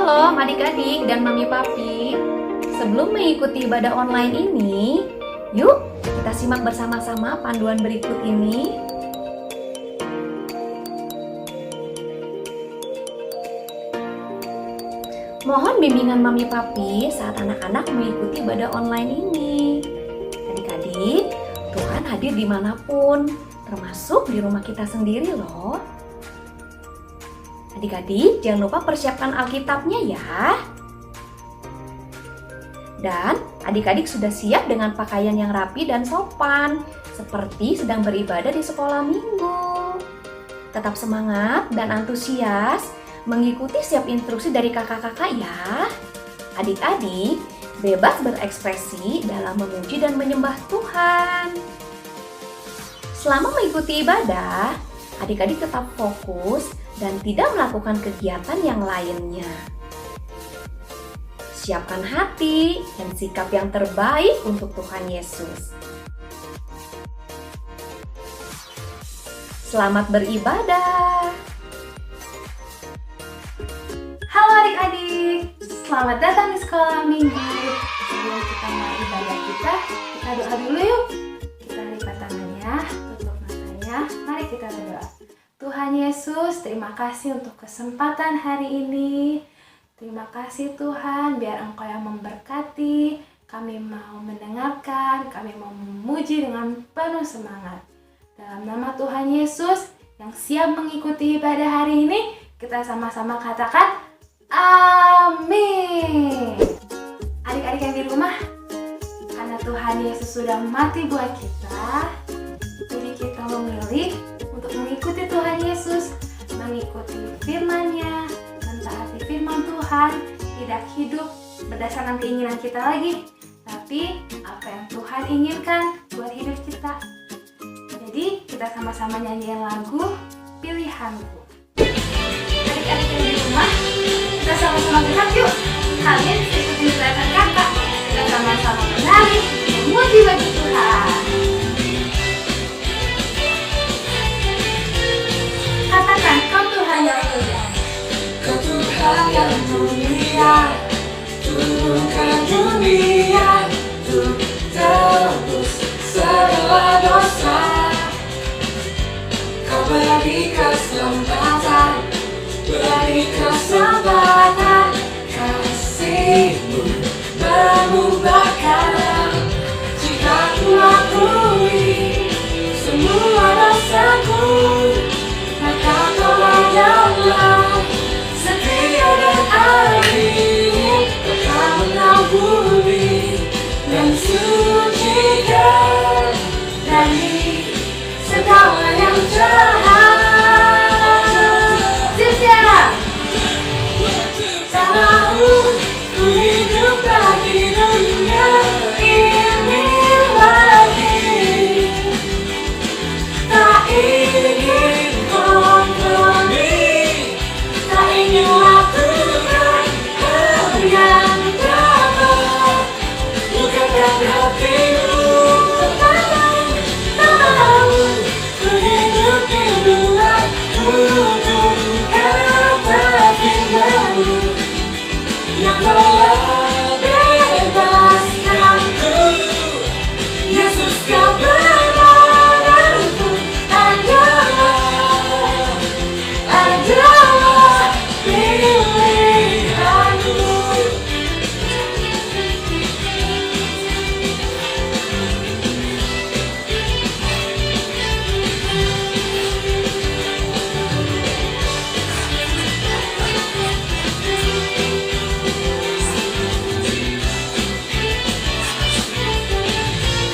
Shalom adik-adik dan mami papi. Sebelum mengikuti ibadah online ini, yuk kita simak bersama-sama panduan berikut ini. Mohon bimbingan mami papi saat anak-anak mengikuti ibadah online ini. Adik-adik, Tuhan hadir dimanapun, termasuk di rumah kita sendiri loh. Adik-adik, jangan lupa persiapkan Alkitabnya ya. Dan adik-adik sudah siap dengan pakaian yang rapi dan sopan, seperti sedang beribadah di sekolah minggu. Tetap semangat dan antusias mengikuti setiap instruksi dari kakak-kakak ya. Adik-adik, bebas berekspresi dalam memuji dan menyembah Tuhan. Selama mengikuti ibadah, adik-adik tetap fokus dan tidak melakukan kegiatan yang lainnya. Siapkan hati dan sikap yang terbaik untuk Tuhan Yesus. Selamat beribadah. Halo adik-adik, selamat datang di sekolah minggu. Sebelum kita mulai ibadah kita doa dulu yuk. Kita lipat tangannya, tutup matanya, mari kita berdoa. Tuhan Yesus, terima kasih untuk kesempatan hari ini. Terima kasih Tuhan, biar Engkau yang memberkati. Kami mau mendengarkan, kami mau memuji dengan penuh semangat. Dalam nama Tuhan Yesus yang siap mengikuti ibadah hari ini, kita sama-sama katakan amin. Adik-adik yang di rumah, karena Tuhan Yesus sudah mati buat kita, jadi kita memilih untuk mengikuti Tuhan Yesus, mengikuti firman-Nya, mentaati firman Tuhan, tidak hidup berdasarkan keinginan kita lagi, tapi apa yang Tuhan inginkan buat hidup kita. Jadi kita sama-sama nyanyiin lagu Pilihanku. Adik-adik yang di rumah, kita sama-sama gerak yuk. Kalian bisa ikutin gerakan kakak. Kita sama-sama menari, memuji bagi Tuhan. Katakan, Kau Tuhan yang mulia. Kau Tuhan yang mulia, turun ke dunia untuk tebus segala dosa. Kau beri kesempatan, kasih-Mu mengubahkan. Jika ku akui semua dosaku, maka Kau adalah setia dan adil. Kau akan mengampuni dan sucikan dari segala yang jahat. Siap-siap. Tak mau ku hidup lagi dunia ini lagi. Tak ingin kompromi, tak ingin lakukan hal yang dapat bukakan hatimu. Tak mau ku hidup di luar untuk kata firman-Mu yang telah bebaskanku. Yesus, Kau benar-benarku adalah pilihanku.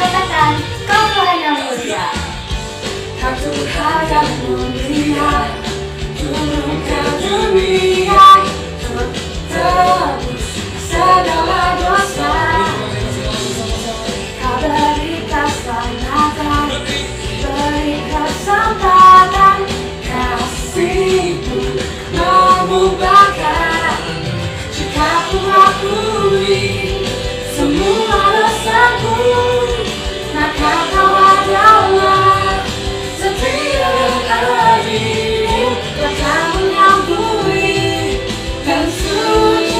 Katakan, Kau Tuhan yang mulia. Kau Tuhan yang mulia, turun ke dunia untuk tebus segala dosa. Kau beri keselamatan, beri kesempatan, Kasih-Mu mengubahkan. Jika ku akui semua dosaku, maka Kau adalah setia dan adil. Kau akan mengampuni dan suci.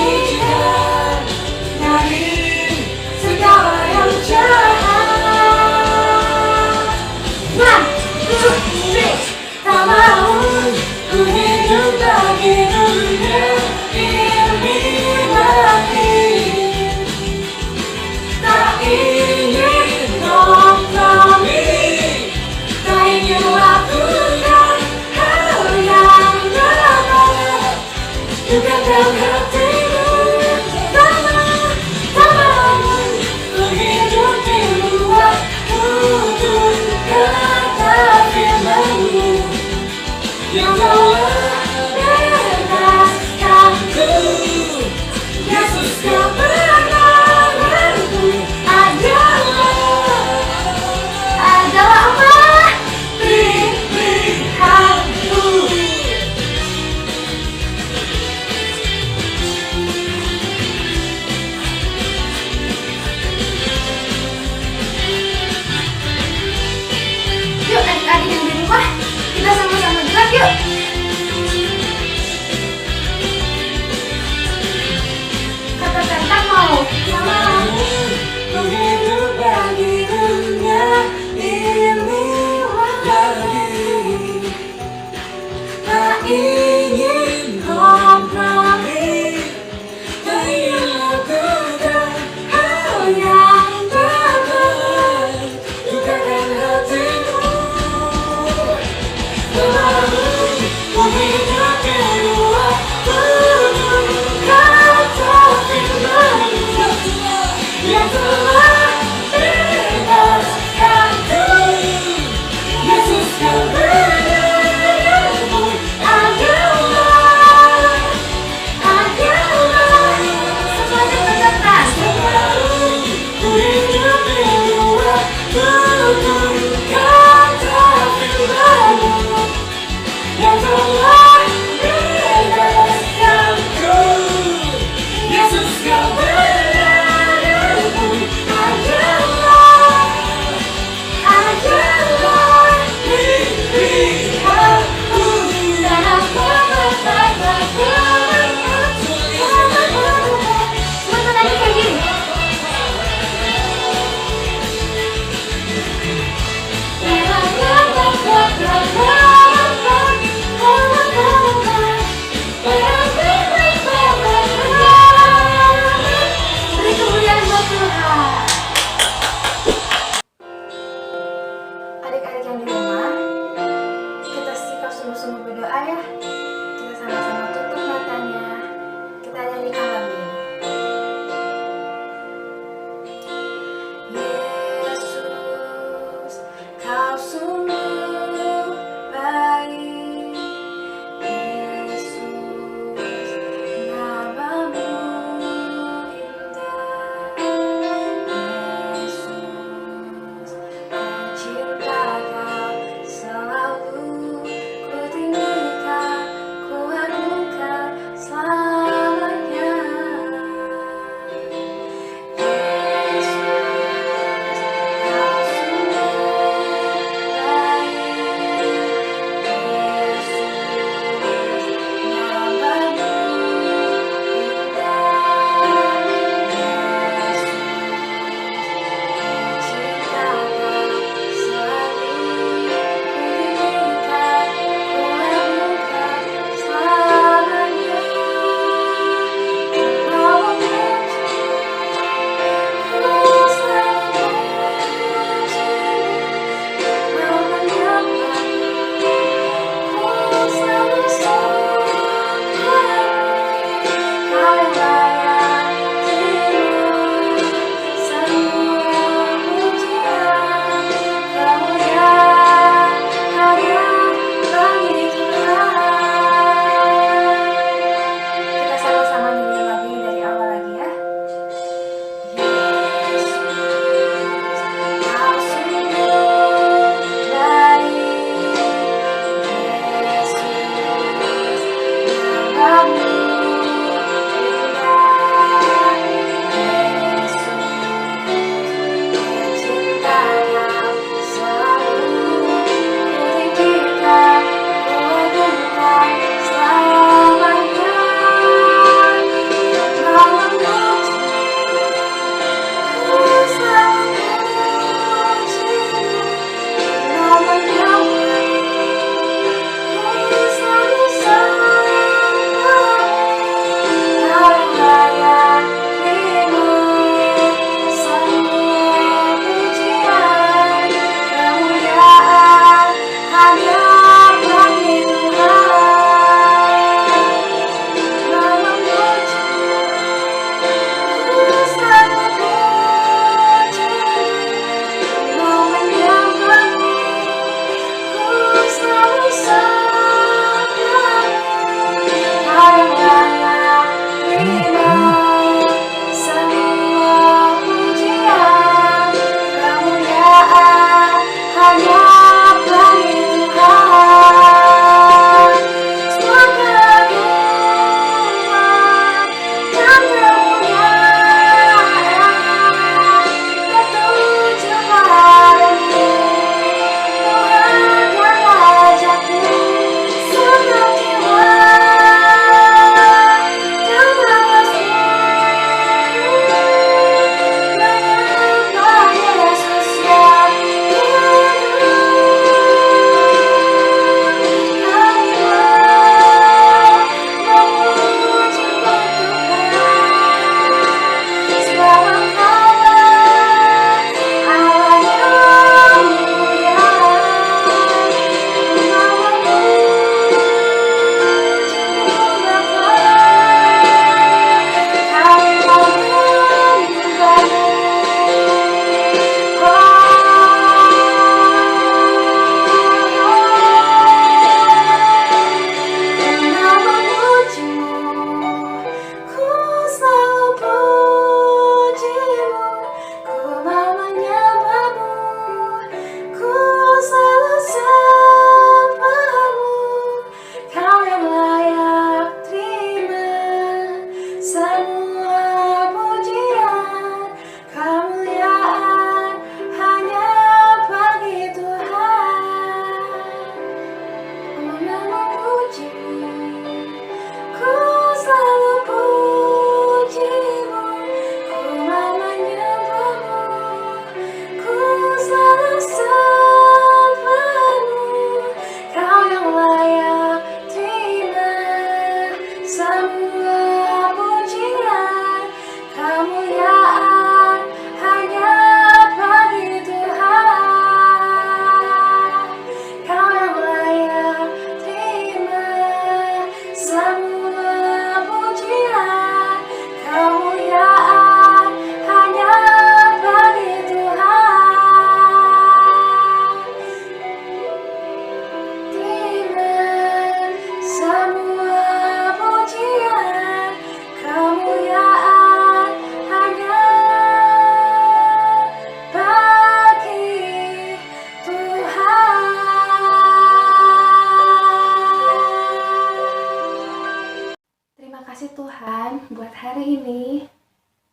hari ini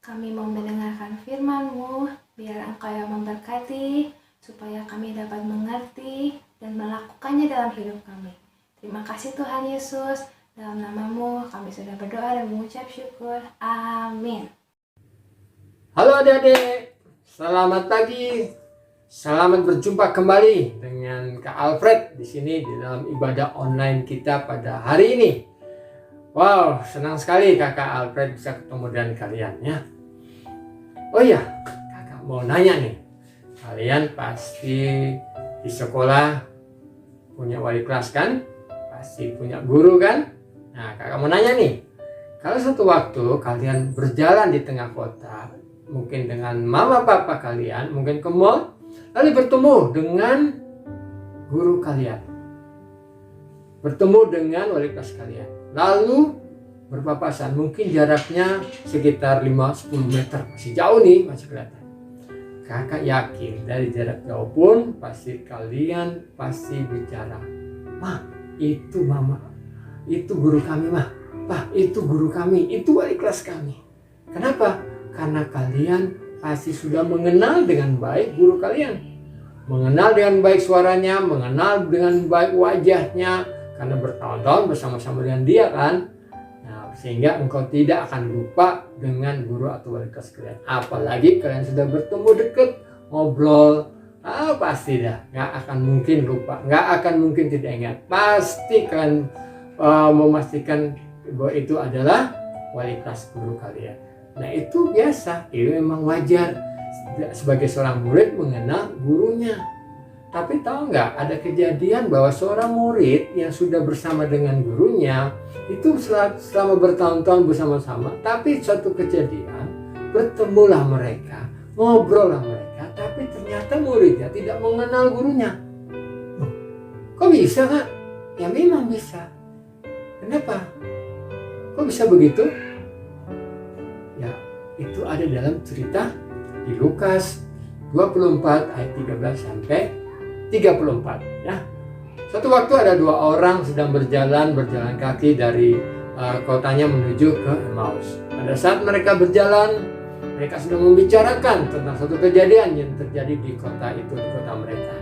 kami mau mendengarkan firman-Mu, biar Engkau yang memberkati, supaya kami dapat mengerti dan melakukannya dalam hidup kami. Terima kasih Tuhan Yesus, dalam nama-Mu kami sudah berdoa dan mengucap syukur. Amin. Halo adik-adik, selamat pagi. Selamat berjumpa kembali dengan Kak Alfred di sini di dalam ibadah online kita pada hari ini. Wow, senang sekali Kakak Alfred bisa ketemu dengan kalian ya. Oh iya, Kakak mau nanya nih. Kalian pasti di sekolah punya wali kelas kan? Pasti punya guru kan? Nah, Kakak mau nanya nih. Kalau suatu waktu kalian berjalan di tengah kota, mungkin dengan mama papa kalian, mungkin ke mall, lalu bertemu dengan guru kalian, bertemu dengan wali kelas kalian, lalu berpapasan, mungkin jaraknya sekitar 5-10 meter, masih jauh nih, masih kelihatan. Kakak yakin dari jarak jauh pun pasti kalian pasti bicara, "Mah, itu mama, itu guru kami mah, Pak, itu guru kami, itu wali kelas kami." Kenapa? Karena kalian pasti sudah mengenal dengan baik guru kalian, mengenal dengan baik suaranya, mengenal dengan baik wajahnya, karena bertahun-tahun bersama-sama dengan dia kan. Nah, sehingga engkau tidak akan lupa dengan guru atau wali kelas kalian. Apalagi kalian sudah bertemu dekat, ngobrol, pasti dah nggak akan mungkin lupa, nggak akan mungkin tidak ingat. Pasti kalian memastikan bahwa itu adalah wali kelas guru kalian. Nah, itu biasa, itu memang wajar sebagai seorang murid mengenal gurunya. Tapi tahu nggak, ada kejadian bahwa seorang murid yang sudah bersama dengan gurunya itu selama bertahun-tahun bersama-sama, tapi suatu kejadian bertemulah mereka, ngobrollah mereka, tapi ternyata muridnya tidak mengenal gurunya. Kok bisa Kak? Ya memang bisa. Kenapa? Kok bisa begitu? Ya, itu ada dalam cerita di Lukas 24 ayat 13 sampai 34 ya. Suatu waktu ada dua orang sedang berjalan kaki dari kotanya menuju ke Emmaus. Pada saat mereka berjalan, mereka sedang membicarakan tentang suatu kejadian yang terjadi di kota itu, di kota mereka.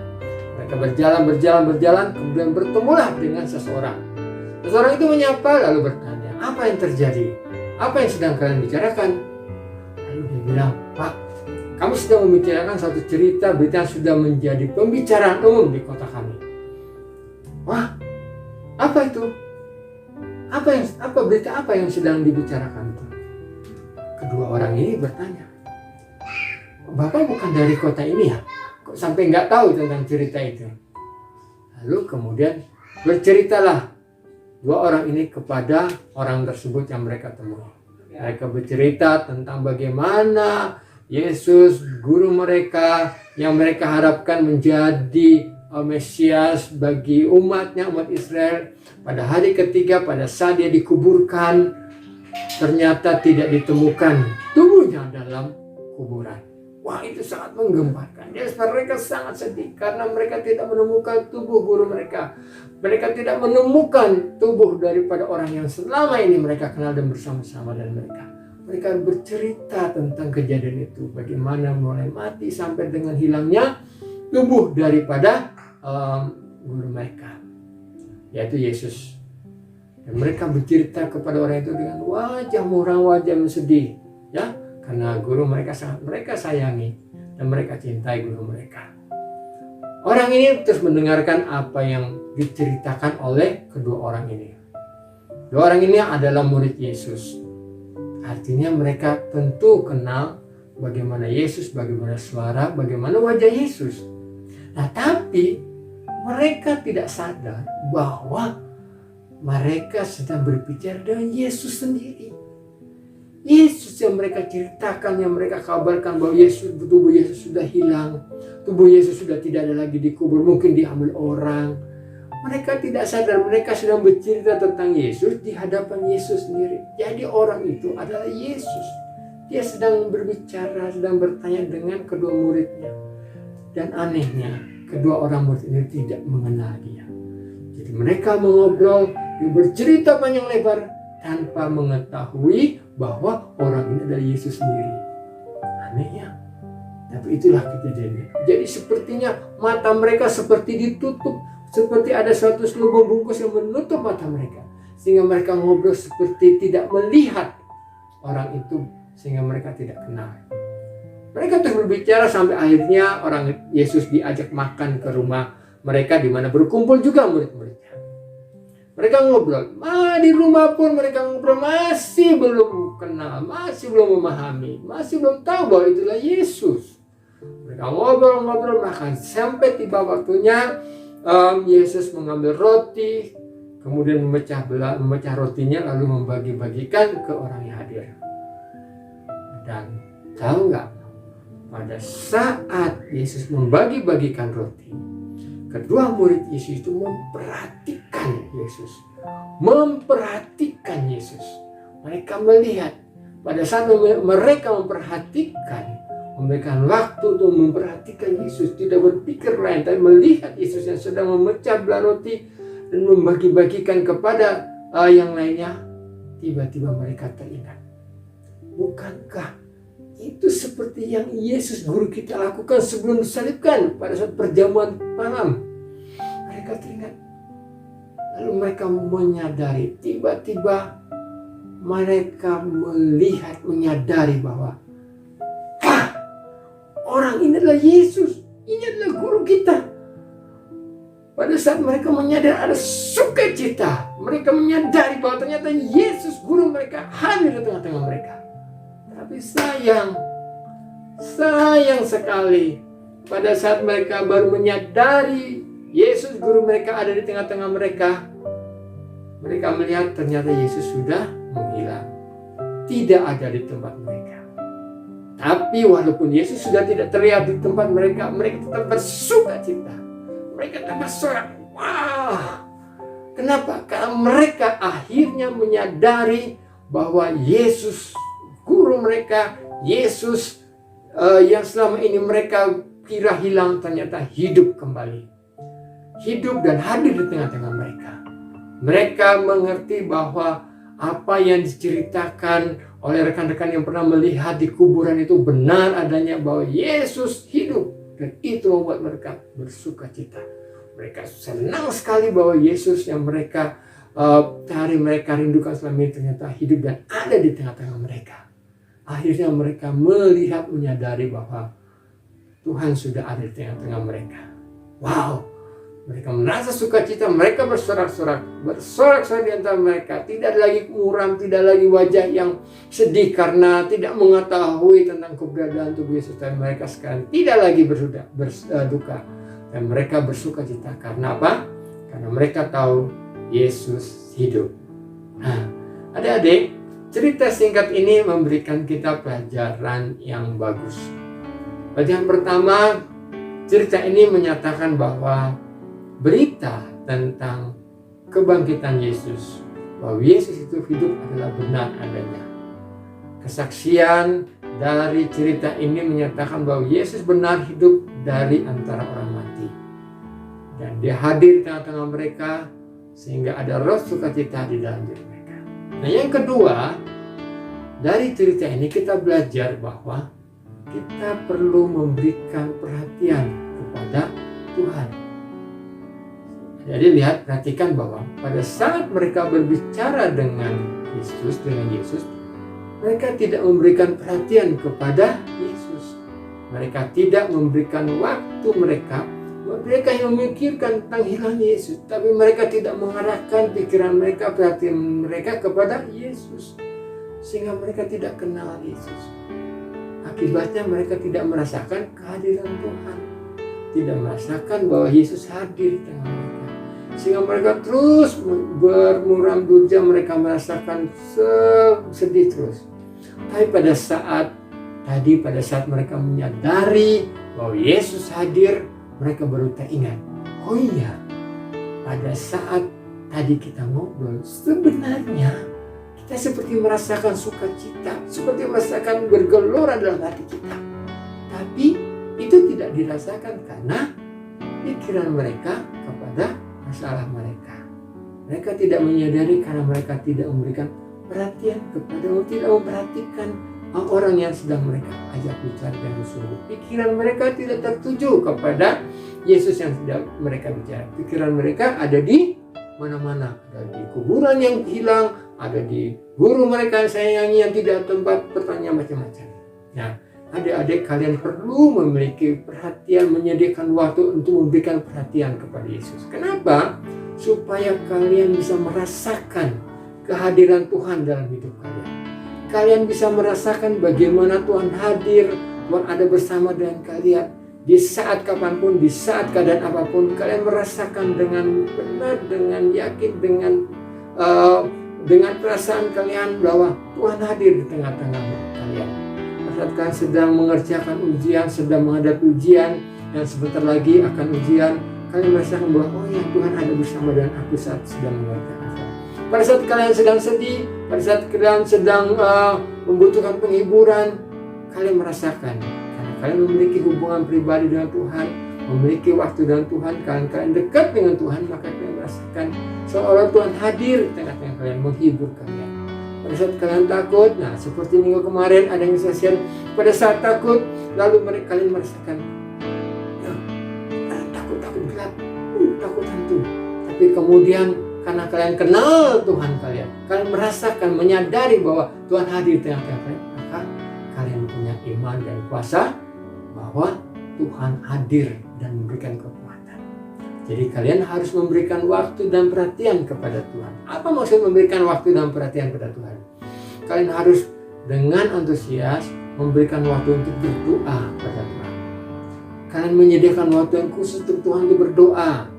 Mereka berjalan, kemudian bertemulah dengan seseorang. Seseorang itu menyapa lalu bertanya, "Apa yang terjadi? Apa yang sedang kalian bicarakan?" Lalu dia bilang, "Pak, kami sedang membicarakan satu berita yang sudah menjadi pembicaraan umum di kota kami." "Wah, apa itu? Berita apa yang sedang dibicarakan itu?" Kedua orang ini bertanya, "Bapak bukan dari kota ini ya? Kok sampai nggak tahu tentang cerita itu?" Lalu kemudian berceritalah dua orang ini kepada orang tersebut yang mereka temui. Mereka bercerita tentang bagaimana Yesus, guru mereka yang mereka harapkan menjadi Mesias bagi umatnya, umat Israel. Pada hari ketiga, pada saat dia dikuburkan, ternyata tidak ditemukan tubuhnya dalam kuburan. Wah, itu sangat menggemparkan. Mereka sangat sedih karena mereka tidak menemukan tubuh guru mereka. Mereka tidak menemukan tubuh daripada orang yang selama ini mereka kenal dan bersama-sama dengan mereka. Mereka bercerita tentang kejadian itu, bagaimana mulai mati sampai dengan hilangnya tubuh daripada guru mereka, yaitu Yesus. Dan mereka bercerita kepada orang itu dengan wajah muram, wajah yang sedih, ya, karena guru mereka sangat mereka sayangi dan mereka cintai guru mereka. Orang ini terus mendengarkan apa yang diceritakan oleh kedua orang ini. Dua orang ini adalah murid Yesus. Artinya mereka tentu kenal bagaimana Yesus, bagaimana suara, bagaimana wajah Yesus. Nah, tapi mereka tidak sadar bahwa mereka sedang berbicara dengan Yesus sendiri. Yesus yang mereka ceritakan, yang mereka kabarkan bahwa tubuh Yesus sudah hilang, tubuh Yesus sudah tidak ada lagi dikubur, mungkin diambil orang. Mereka tidak sadar mereka sedang bercerita tentang Yesus di hadapan Yesus sendiri. Jadi orang itu adalah Yesus. Dia sedang berbicara, sedang bertanya dengan kedua muridnya. Dan anehnya, kedua orang murid ini tidak mengenal dia. Jadi mereka mengobrol, bercerita panjang lebar tanpa mengetahui bahwa orang ini adalah Yesus sendiri. Aneh ya? Tapi itulah kejadiannya. Jadi sepertinya mata mereka seperti ditutup, seperti ada suatu selubung bungkus yang menutup mata mereka, sehingga mereka ngobrol seperti tidak melihat orang itu, sehingga mereka tidak kenal. Mereka terus berbicara sampai akhirnya orang Yesus diajak makan ke rumah mereka di mana berkumpul juga murid-muridnya. Mereka ngobrol, di rumah pun mereka ngobrol, masih belum kenal, masih belum memahami, masih belum tahu bahwa itulah Yesus. Mereka ngobrol-ngobrol makan sampai tiba waktunya Yesus mengambil roti, kemudian memecah rotinya lalu membagi-bagikan ke orang yang hadir. Dan tahu nggak, pada saat Yesus membagi-bagikan roti, kedua murid Yesus itu memperhatikan Yesus. Mereka melihat, pada saat mereka memberikan waktu untuk memperhatikan Yesus, tidak berpikir lain, tapi melihat Yesus yang sedang memecah belah roti dan membagi-bagikan kepada yang lainnya, tiba-tiba mereka teringat, bukankah itu seperti yang Yesus guru kita lakukan sebelum disalibkan pada saat perjamuan malam? Mereka teringat. Lalu mereka menyadari, tiba-tiba mereka menyadari bahwa orang ini adalah Yesus, ini adalah guru kita. Pada saat mereka menyadari ada sukacita, mereka menyadari bahwa ternyata Yesus guru mereka hadir di tengah-tengah mereka. Tapi sayang sekali, pada saat mereka baru menyadari Yesus guru mereka ada di tengah-tengah mereka, mereka melihat ternyata Yesus sudah menghilang, tidak ada di tempat mereka. Tapi walaupun Yesus sudah tidak terlihat di tempat mereka, mereka tetap bersukacita, mereka tetap bersorak. Wah, kenapa? Karena mereka akhirnya menyadari bahwa Yesus guru mereka, Yesus yang selama ini mereka kira hilang, ternyata hidup kembali. Hidup dan hadir di tengah-tengah mereka. Mereka mengerti bahwa apa yang diceritakan oleh rekan-rekan yang pernah melihat di kuburan itu benar adanya, bahwa Yesus hidup. Dan itu membuat mereka bersukacita. Mereka senang sekali bahwa Yesus yang mereka cari, mereka rindukan selama ini ternyata hidup dan ada di tengah-tengah mereka. Akhirnya mereka melihat, menyadari bahwa Tuhan sudah ada di tengah-tengah mereka. Wow, mereka merasa sukacita, mereka bersorak-sorak di antara mereka. Tidak lagi muram, tidak lagi wajah yang sedih karena tidak mengetahui tentang keberadaan tubuh Yesus. Dan mereka sekarang tidak lagi berduka. Dan mereka bersukacita karena apa? Karena mereka tahu Yesus hidup. Nah, adik-adik, cerita singkat ini memberikan kita pelajaran yang bagus. Pelajaran pertama, cerita ini menyatakan bahwa berita tentang kebangkitan Yesus, bahwa Yesus itu hidup adalah benar adanya. Kesaksian dari cerita ini menyatakan bahwa Yesus benar hidup dari antara orang mati. Dan dia hadir di tengah-tengah mereka sehingga ada roh sukacita di dalam diri mereka. Nah, yang kedua, dari cerita ini kita belajar bahwa kita perlu memberikan perhatian kepada Tuhan. Jadi perhatikan bahwa pada saat mereka berbicara dengan Yesus, mereka tidak memberikan perhatian kepada Yesus. Mereka tidak memberikan waktu mereka hanya memikirkan tentang hilangnya Yesus, tapi mereka tidak mengarahkan pikiran mereka, perhatian mereka kepada Yesus, sehingga mereka tidak kenal Yesus. Akibatnya mereka tidak merasakan kehadiran Tuhan, tidak merasakan bahwa Yesus hadir di tengah mereka, sehingga mereka terus bermuram durja, mereka merasakan sedih terus. Tapi pada saat mereka menyadari bahwa Yesus hadir, mereka baru teringat, oh iya, pada saat tadi kita ngobrol, sebenarnya kita seperti merasakan sukacita, seperti merasakan bergelora dalam hati kita. Tapi itu tidak dirasakan karena pikiran mereka kepada masalah mereka. Mereka tidak menyadari karena mereka tidak memberikan perhatian kepada tidak memperhatikan orang yang sedang mereka ajak bicara dengan sungguh. Pikiran mereka tidak tertuju kepada Yesus yang sedang mereka bicara. Pikiran mereka ada di mana-mana, ada di kuburan yang hilang, ada di guru mereka yang sayangi yang tidak tempat bertanya macam-macam. Nah, adik-adik, kalian perlu memiliki perhatian, menyediakan waktu untuk memberikan perhatian kepada Yesus. Kenapa? Supaya kalian bisa merasakan kehadiran Tuhan dalam hidup kalian. Kalian bisa merasakan bagaimana Tuhan hadir, Tuhan ada bersama dengan kalian. Di saat kapanpun, di saat keadaan apapun, kalian merasakan dengan benar, dengan yakin, dengan perasaan kalian bahwa Tuhan hadir di tengah-tengah kalian. Saat kalian sedang mengerjakan ujian, sedang menghadapi ujian, yang sebentar lagi akan ujian, kalian merasakan bahwa oh ya, Tuhan ada bersama dengan aku saat sedang mengerjakan. Pada saat kalian sedang sedih, pada saat kalian sedang membutuhkan penghiburan, kalian merasakan. Karena kalian memiliki hubungan pribadi dengan Tuhan, memiliki waktu dengan Tuhan, kalian dekat dengan Tuhan, maka kalian merasakan seolah Tuhan hadir di tengah-tengah kalian, menghibur kalian. Pada saat kalian takut, nah seperti minggu kemarin ada yang saya pada saat takut, lalu kalian merasakan takut gelap, takut hantu. Tapi kemudian karena kalian kenal Tuhan kalian merasakan, menyadari bahwa Tuhan hadir di tengah-tengah kalian, maka kalian punya iman dan kuasa bahwa Tuhan hadir dan memberikan kekuatan. Jadi kalian harus memberikan waktu dan perhatian kepada Tuhan. Apa maksud memberikan waktu dan perhatian kepada Tuhan? Kalian harus dengan antusias memberikan waktu untuk berdoa kepada Tuhan. Kalian menyediakan waktu yang khusus untuk Tuhan untuk berdoa.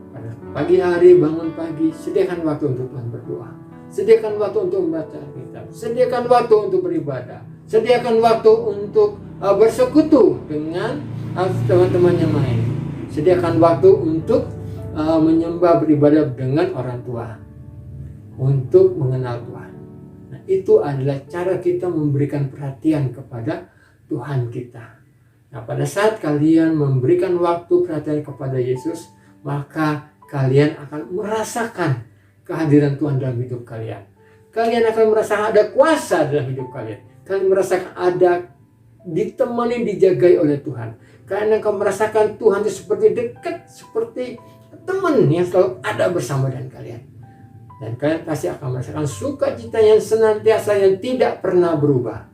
Pada pagi hari bangun pagi, sediakan waktu untuk Tuhan berdoa. Sediakan waktu untuk membaca Alkitab. Sediakan waktu untuk beribadah. Sediakan waktu untuk bersekutu dengan teman-teman yang lain. Sediakan waktu untuk menyembah, beribadah dengan orang tua, untuk mengenal Tuhan. Nah, itu adalah cara kita memberikan perhatian kepada Tuhan kita. Nah, pada saat kalian memberikan waktu perhatian kepada Yesus, maka kalian akan merasakan kehadiran Tuhan dalam hidup kalian. Kalian akan merasakan ada kuasa dalam hidup kalian. Kalian merasakan ada ditemani, dijagai oleh Tuhan. Kalian akan merasakan Tuhan itu seperti dekat, seperti teman yang selalu ada bersama dengan kalian. Dan kalian pasti akan merasakan sukacita yang senantiasa, yang tidak pernah berubah.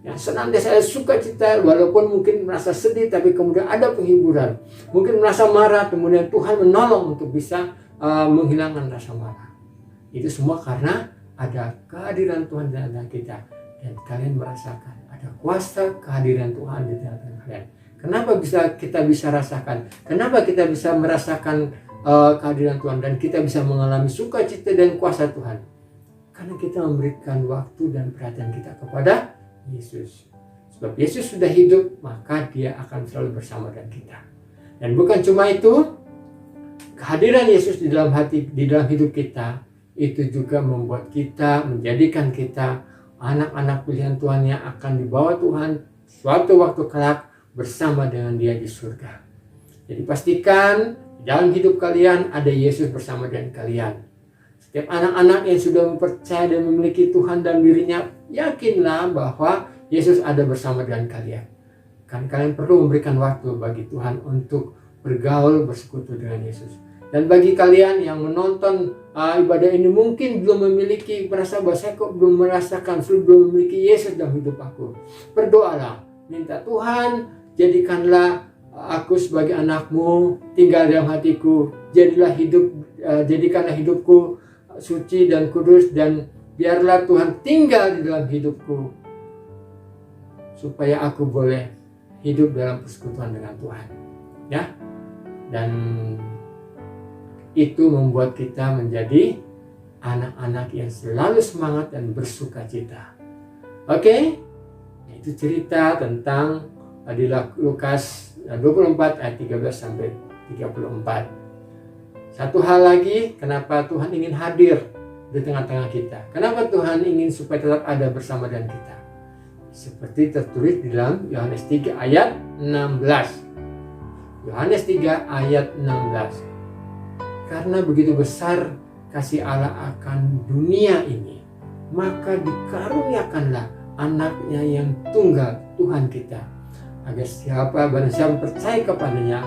Yang senantiasa ada sukacita, walaupun mungkin merasa sedih, tapi kemudian ada penghiburan. Mungkin merasa marah, kemudian Tuhan menolong untuk bisa menghilangkan rasa marah. Itu semua karena ada kehadiran Tuhan di dalam kita. Dan kalian merasakan ada kuasa kehadiran Tuhan di tengah-tengah kalian. Kenapa kita bisa rasakan? Kenapa kita bisa merasakan kehadiran Tuhan dan kita bisa mengalami sukacita dan kuasa Tuhan? Karena kita memberikan waktu dan perhatian kita kepada Yesus. Sebab Yesus sudah hidup, maka Dia akan selalu bersama dengan kita. Dan bukan cuma itu, kehadiran Yesus di dalam hidup kita itu juga membuat kita, menjadikan kita anak-anak pilihan Tuhan yang akan dibawa Tuhan suatu waktu kelak bersama dengan Dia di surga. Jadi pastikan dalam hidup kalian ada Yesus bersama dengan kalian. Setiap anak-anak yang sudah mempercayai dan memiliki Tuhan dalam dirinya, yakinlah bahwa Yesus ada bersama dengan kalian. Kan kalian perlu memberikan waktu bagi Tuhan untuk bergaul, bersekutu dengan Yesus. Dan bagi kalian yang menonton ibadah ini mungkin belum memiliki, merasa bahwa saya kok belum merasakan, belum memiliki Yesus dalam hidup aku. Berdoalah, minta Tuhan, jadikanlah aku sebagai anakmu, tinggal dalam hatiku, jadikanlah hidupku suci dan kudus, dan biarlah Tuhan tinggal di dalam hidupku, supaya aku boleh hidup dalam persekutuan dengan Tuhan. Ya, dan itu membuat kita menjadi anak-anak yang selalu semangat dan bersuka cita. Oke? Itu cerita tentang di Lukas 24 ayat 13 sampai 34. Satu hal lagi, kenapa Tuhan ingin hadir di tengah-tengah kita? Kenapa Tuhan ingin supaya tetap ada bersama dengan kita? Seperti tertulis di dalam Yohanes 3 ayat 16. Yohanes 3 ayat 16. Karena begitu besar kasih Allah akan dunia ini, maka dikaruniakanlah anaknya yang tunggal, Tuhan kita, agar barang siapa percaya kepadanya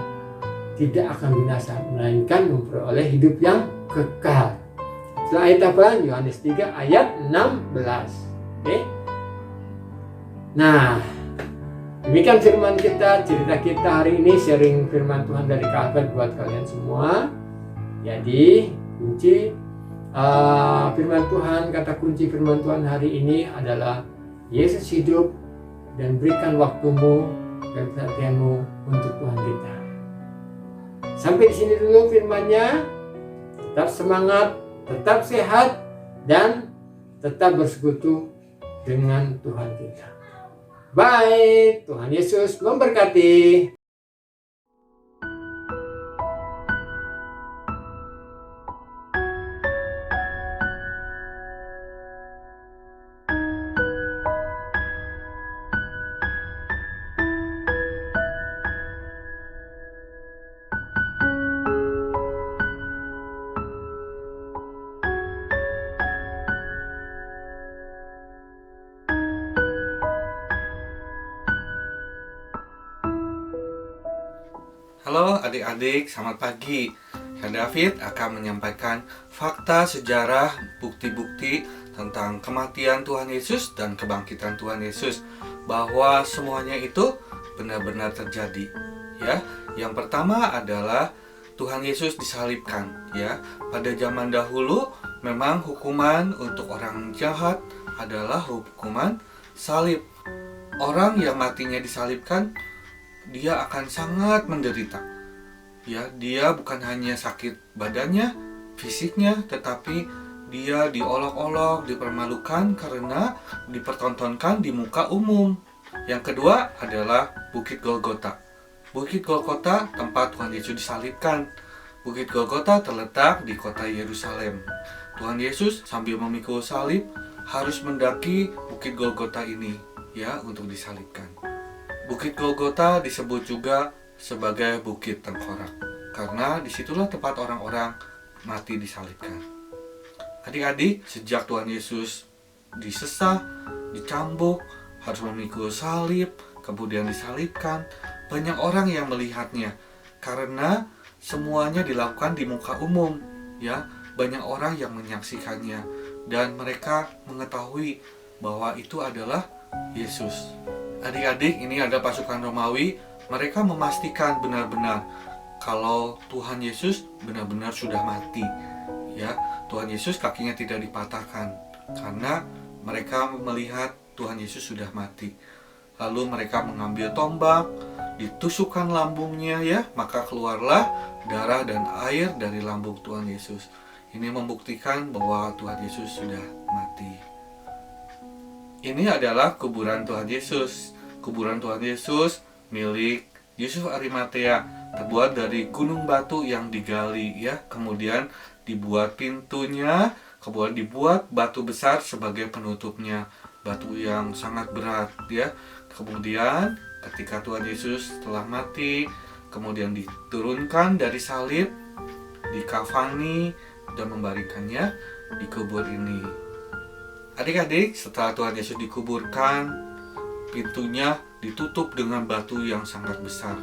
tidak akan binasa, melainkan memperoleh hidup yang kekal. Setelah ayat apa? Yohanes 3 ayat 16. Oke. Nah, demikian firman kita, cerita kita hari ini, sharing firman Tuhan dari Kak Alfred buat kalian semua. Jadi kunci firman Tuhan, kata kunci firman Tuhan hari ini adalah Yesus hidup, dan berikan waktumu dan perhatianmu untuk Tuhan kita. Sampai di sini dulu firman-Nya. Tetap semangat, tetap sehat, dan tetap bersekutu dengan Tuhan kita. Bye, Tuhan Yesus memberkati. Halo adik-adik, selamat pagi. Kak David akan menyampaikan fakta sejarah, bukti-bukti tentang kematian Tuhan Yesus dan kebangkitan Tuhan Yesus, bahwa semuanya itu benar-benar terjadi. Ya, yang pertama adalah Tuhan Yesus disalibkan. Ya, pada zaman dahulu memang hukuman untuk orang jahat adalah hukuman salib. Orang yang matinya disalibkan, dia akan sangat menderita. Ya, dia bukan hanya sakit badannya, fisiknya, tetapi dia diolok-olok, dipermalukan karena dipertontonkan di muka umum. Yang kedua adalah Bukit Golgota. Bukit Golgota tempat Tuhan Yesus disalibkan. Bukit Golgota terletak di kota Yerusalem. Tuhan Yesus sambil memikul salib harus mendaki Bukit Golgota ini, ya, untuk disalibkan. Bukit Golgota disebut juga sebagai Bukit Tengkorak, karena disitulah tempat orang-orang mati disalibkan. Adik-adik, sejak Tuhan Yesus disesah, dicambuk, harus memikul salib, kemudian disalibkan, banyak orang yang melihatnya, karena semuanya dilakukan di muka umum, ya. Banyak orang yang menyaksikannya, dan mereka mengetahui bahwa itu adalah Yesus. Adik-adik, ini ada pasukan Romawi, mereka memastikan benar-benar kalau Tuhan Yesus benar-benar sudah mati. Ya, Tuhan Yesus kakinya tidak dipatahkan karena mereka melihat Tuhan Yesus sudah mati. Lalu mereka mengambil tombak, ditusukkan lambungnya, ya, maka keluarlah darah dan air dari lambung Tuhan Yesus. Ini membuktikan bahwa Tuhan Yesus sudah mati. Ini adalah kuburan Tuhan Yesus. Kuburan Tuhan Yesus milik Yusuf Arimatea, terbuat dari gunung batu yang digali, ya. Kemudian dibuat pintunya, kemudian dibuat batu besar sebagai penutupnya, batu yang sangat berat, ya. Kemudian ketika Tuhan Yesus telah mati, kemudian diturunkan dari salib, dikafani dan membaringkannya di kubur ini. Adik-adik, setelah Tuhan Yesus dikuburkan, pintunya ditutup dengan batu yang sangat besar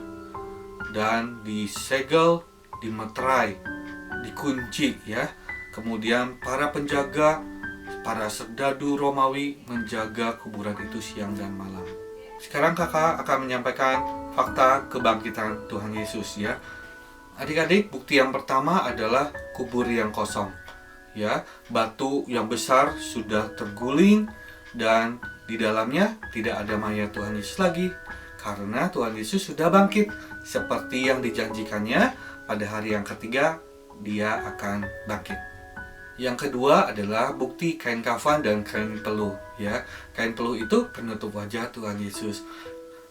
dan disegel, dimeterai, dikunci, ya. Kemudian para penjaga, para serdadu Romawi menjaga kuburan itu siang dan malam. Sekarang kakak akan menyampaikan fakta kebangkitan Tuhan Yesus, ya. Adik-adik, bukti yang pertama adalah kubur yang kosong, ya. Batu yang besar sudah terguling dan di dalamnya tidak ada mayat Tuhan Yesus lagi, karena Tuhan Yesus sudah bangkit seperti yang dijanjikannya pada hari yang ketiga dia akan bangkit. Yang kedua adalah bukti kain kafan dan kain peluh, ya. Kain peluh itu penutup wajah Tuhan Yesus.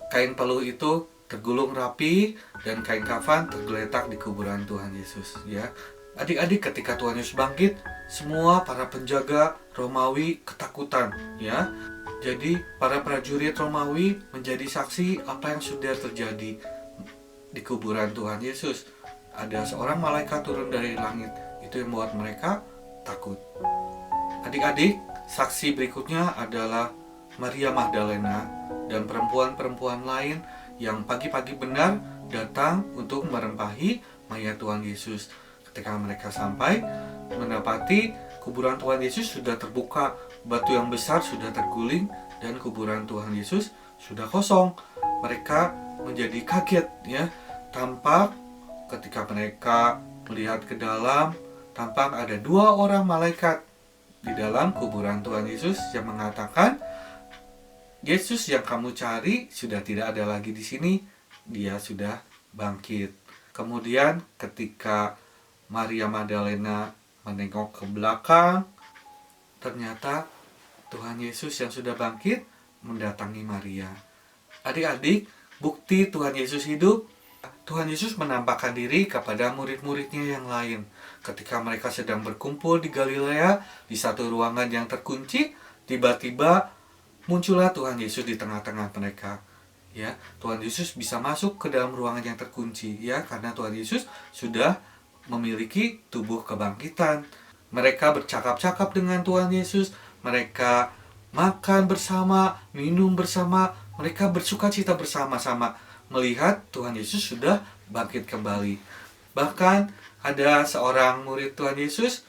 Kain peluh itu tergulung rapi dan kain kafan tergeletak di kuburan Tuhan Yesus, ya. Adik-adik, ketika Tuhan Yesus bangkit, semua para penjaga Romawi ketakutan, ya. Jadi para prajurit Romawi menjadi saksi apa yang sudah terjadi di kuburan Tuhan Yesus. Ada seorang malaikat turun dari langit, itu yang membuat mereka takut. Adik-adik, Saksi berikutnya adalah Maria Magdalena dan perempuan-perempuan lain yang pagi-pagi benar datang untuk merempahi mayat Tuhan Yesus. Ketika mereka sampai, mendapati kuburan Tuhan Yesus sudah terbuka, batu yang besar sudah terguling, dan kuburan Tuhan Yesus sudah kosong. Mereka menjadi kaget, ya. Tampak ketika mereka melihat ke dalam, tampak ada 2 orang malaikat di dalam kuburan Tuhan Yesus yang mengatakan, Yesus yang kamu cari sudah tidak ada lagi di sini, dia sudah bangkit. Kemudian ketika Maria Magdalena menengok ke belakang, ternyata Tuhan Yesus yang sudah bangkit mendatangi Maria. Adik-adik, bukti Tuhan Yesus hidup, Tuhan Yesus menampakkan diri kepada murid-muridnya yang lain. Ketika mereka sedang berkumpul di Galilea, di satu ruangan yang terkunci, tiba-tiba muncullah Tuhan Yesus di tengah-tengah mereka. Ya, Tuhan Yesus bisa masuk ke dalam ruangan yang terkunci, ya, karena Tuhan Yesus sudah memiliki tubuh kebangkitan. Mereka bercakap-cakap dengan Tuhan Yesus, mereka makan bersama, minum bersama, mereka bersukacita bersama-sama melihat Tuhan Yesus sudah bangkit kembali. Bahkan ada seorang murid Tuhan Yesus,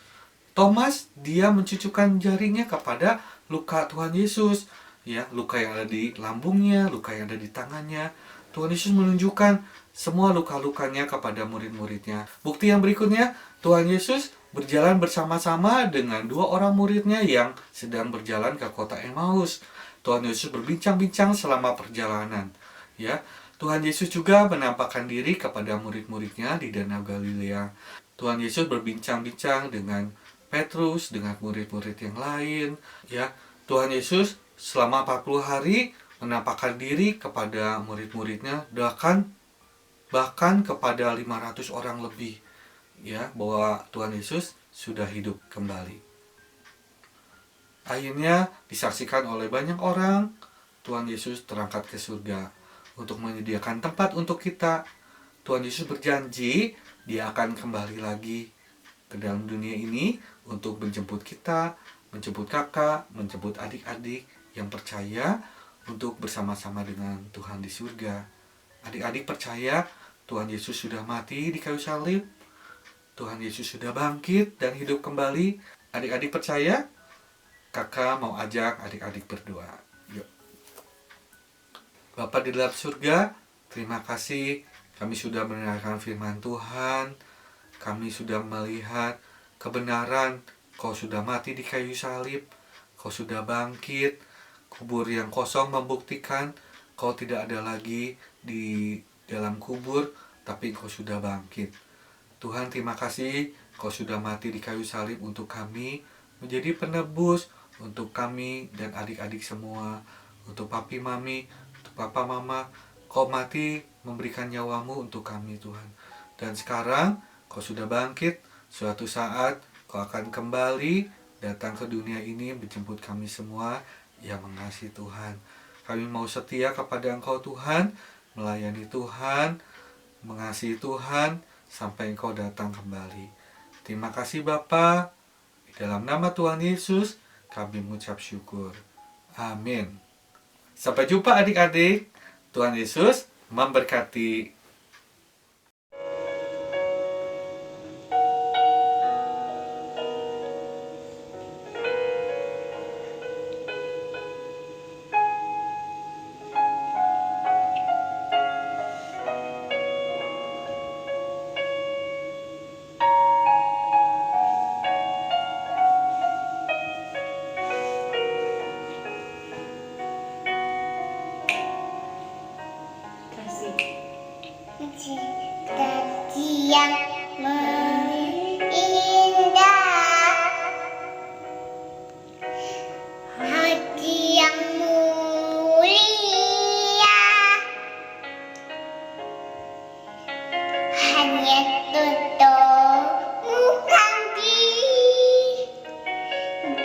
Thomas, dia mencucukkan jarinya kepada luka Tuhan Yesus, ya, luka yang ada di lambungnya, luka yang ada di tangannya. Tuhan Yesus menunjukkan semua luka-lukanya kepada murid-muridnya. Bukti yang berikutnya, Tuhan Yesus berjalan bersama-sama dengan 2 orang muridnya yang sedang berjalan ke kota Emmaus. Tuhan Yesus berbincang-bincang selama perjalanan, ya. Tuhan Yesus juga menampakkan diri kepada murid-muridnya di Danau Galilea. Tuhan Yesus berbincang-bincang dengan Petrus, dengan murid-murid yang lain, ya. Tuhan Yesus selama 40 hari menampakkan diri kepada murid-muridnya, bahkan kepada 500 orang lebih, ya, bahwa Tuhan Yesus sudah hidup kembali. Akhirnya disaksikan oleh banyak orang, Tuhan Yesus terangkat ke surga untuk menyediakan tempat untuk kita. Tuhan Yesus berjanji dia akan kembali lagi ke dalam dunia ini untuk menjemput kita, menjemput kakak, menjemput adik-adik yang percaya untuk bersama-sama dengan Tuhan di surga. Adik-adik percaya Tuhan Yesus sudah mati di kayu salib, Tuhan Yesus sudah bangkit dan hidup kembali. Adik-adik percaya? Kakak mau ajak adik-adik berdoa. Yuk. Bapa di dalam surga, terima kasih kami sudah mendengarkan firman Tuhan. Kami sudah melihat kebenaran Kau sudah mati di kayu salib, Kau sudah bangkit. Kubur yang kosong membuktikan Kau tidak ada lagi di dalam kubur, tapi Kau sudah bangkit. Tuhan, terima kasih Kau sudah mati di kayu salib untuk kami, menjadi penebus untuk kami dan adik-adik semua, untuk papi mami, untuk papa mama. Kau mati memberikan nyawamu untuk kami, Tuhan. Dan sekarang Kau sudah bangkit, suatu saat Kau akan kembali datang ke dunia ini menjemput kami semua yang mengasihi Tuhan. Kami mau setia kepada Engkau, Tuhan, melayani Tuhan, mengasihi Tuhan sampai Engkau datang kembali. Terima kasih Bapa. Di dalam nama Tuhan Yesus kami mengucap syukur. Amin. Sampai jumpa adik-adik. Tuhan Yesus memberkati. Gaji yang indah, hati yang mulia, hanya tutup kaki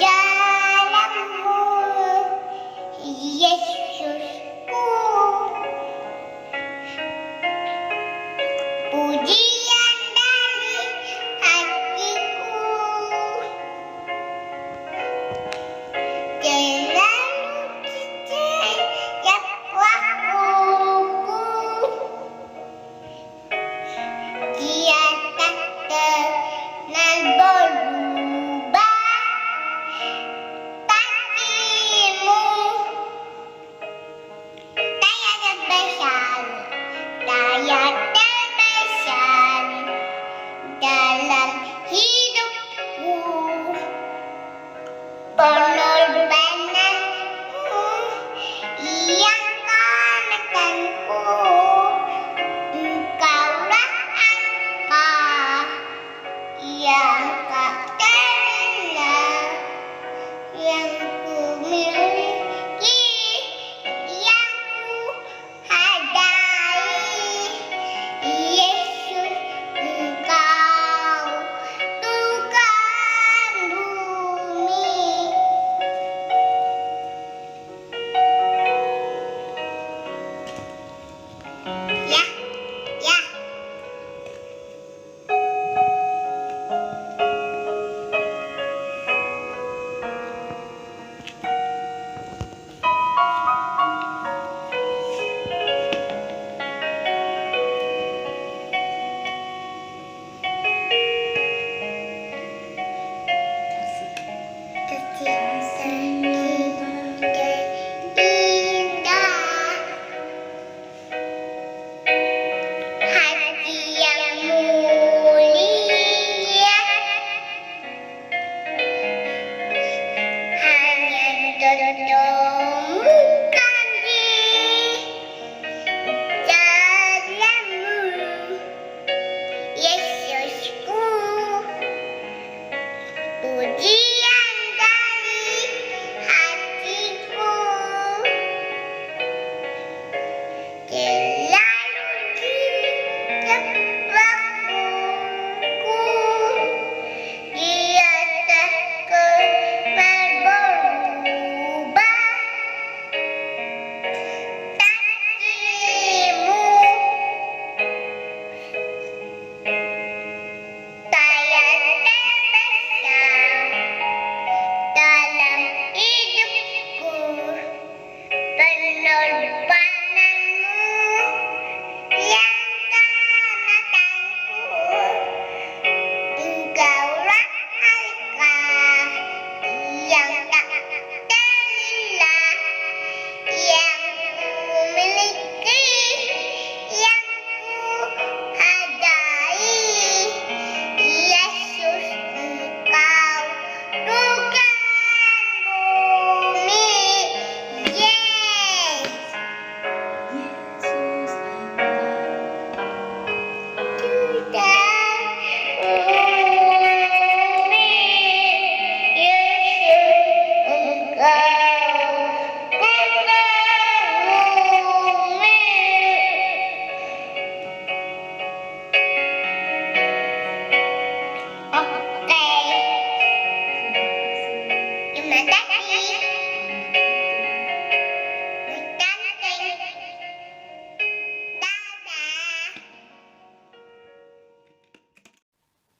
dalammu, Yesusku. Pujian dari hatiku,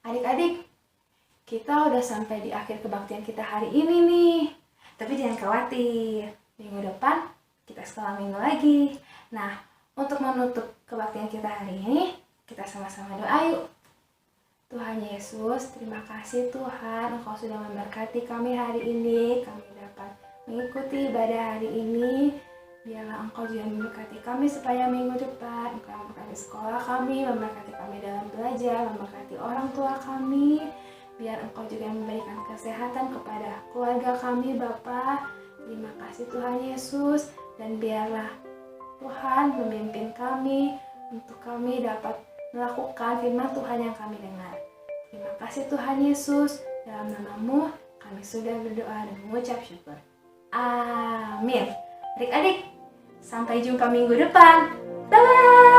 Adik-adik, kita udah sampai di akhir kebaktian kita hari ini nih. Tapi jangan khawatir, minggu depan kita sekolah minggu lagi. Nah, untuk menutup kebaktian kita hari ini, kita sama-sama doa yuk. Tuhan Yesus, terima kasih Tuhan, Engkau sudah memberkati kami hari ini. Kami dapat mengikuti ibadah hari ini. Biarlah Engkau juga memberkati kami sepanjang minggu depan. Engkau memberkati sekolah kami, memberkati kami dalam belajar, memberkati orang tua kami. Biar Engkau juga memberikan kesehatan kepada keluarga kami, Bapa. Terima kasih Tuhan Yesus. Dan biarlah Tuhan memimpin kami untuk kami dapat melakukan firman Tuhan yang kami dengar. Terima kasih Tuhan Yesus. Dalam nama-Mu kami sudah berdoa dan mengucap syukur. Amin. Adik-adik, sampai jumpa minggu depan. Bye!